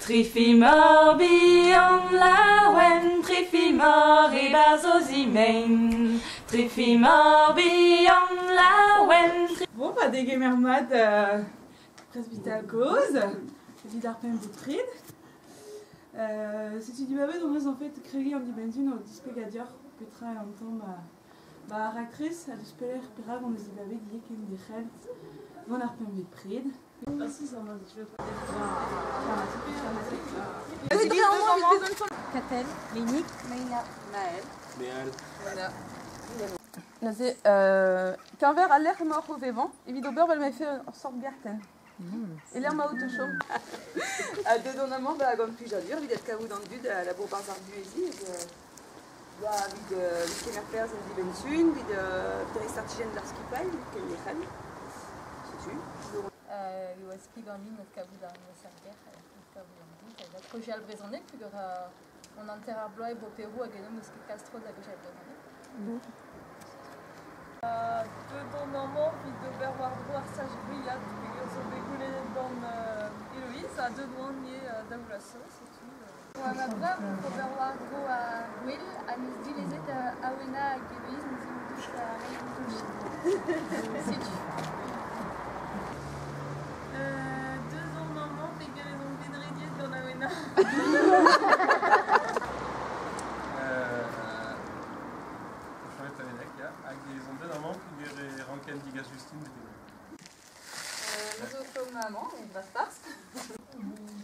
Trifimor bihan lawen, trifimor e bazozimen. Trifimor bihan lawen. Bon, bah, des gamermat presbytal cause, vid ar pen boutrid. Si tu dis babet, on en fait créer en dimension au dispegadior, petra et en temps, bah, actrice, à l'espéler, pira, on les babet, dit qu'il y a des rêves, on a pen boutrid. Ah si, ça m'a dit, je vais pas Catel, Lénique, Maïna, Maël. Qu'un verre à l'air mort au vivant, et Vidober, elle m'a fait en sorte garten. Et l'air m'a auto-chaume. À deux donnaments, bah, comme puis j'allure, il y a de caout dans le dud, à la beau bazar du ici. Bah, vid kemerpers en dimension, vid peristartigen d'arskipal, qu'elle les rêve. C'est tu. il was pigandine notre caout dans le serguer, notre caout dans le dud. La projet albrezonné, puis on enterre blois et beau Pérou à Guénon, parce que Castro a déjà albrezonné. Deux donnaments, puis de berwardro arsage brillade, puis ils ont dégoulé dans Héloïse, à deux doigts niés d'Aoulasso, c'est tout. Ouais, ma brave, pour berwardro à Will, à nous diléser à Awena à Héloïse, nous avons touché à Maïen. C'est tout. Deux donnaments, puis ils ont bédrédié dans Awena. Ranken digas Justine Nous sommes maman, il va se passer.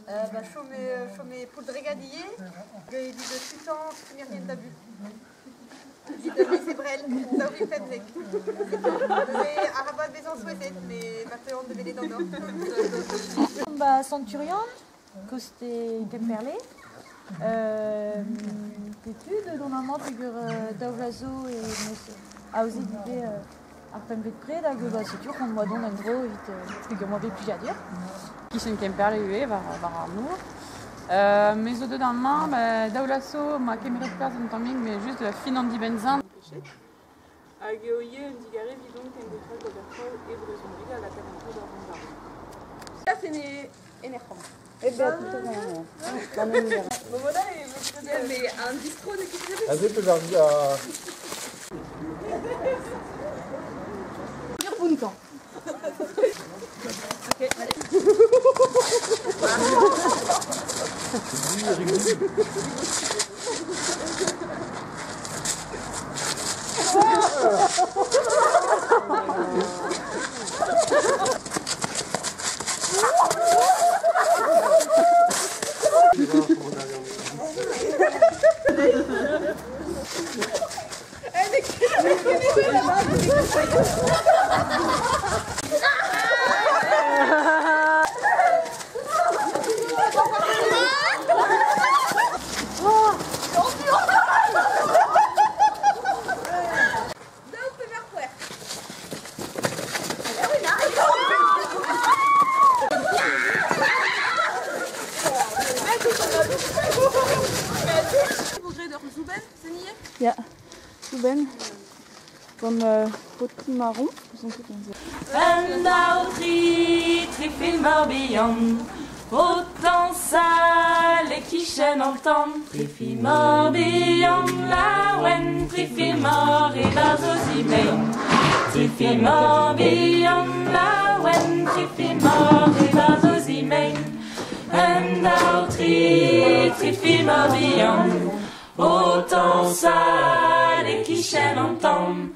Bah, chômé pour le régadier, il dit de tutans, finir rien d'abus. Il dit de Mésébrel, ça aurait fait avec. C'est Arabat maison souhaitée, mais maintenant on devait les dents. Bah, Centurion, Costé Temperlé, d'études, dont maman figure d'Aulazo et aussi d'idée Arpen vite près, là, bah, c'est sûr qu'on moi donc un gros vite figure moi plus à dire. Qui sont Temperlé UE, var amour. Mais au deux d'un main, d'Aulasso, ma caméra de perte en timing, mais juste de la fine Andy Benzin. A Géoyer, Ndigare, Vidon, Kendefra, Gobertol et Brezonville à la Talenteuse d'Aranda. Ça, c'est énervant. Eh bien, tout à l'heure. Bon, voilà, mais un distro de qui c'est. Vas-y, tu vas dire. Punto. Ok, allez. Ja, Souben, comme petit marron. En d'autri, trifimor bihan, autant sale et qui chaîne en temps. Trifimor bihan lawen, trifimor et bazozimen. Trifimor bihan lawen, trifimor et bazozimen. En d'autri, trifimor bihan, autant sale et qui chaîne en temps.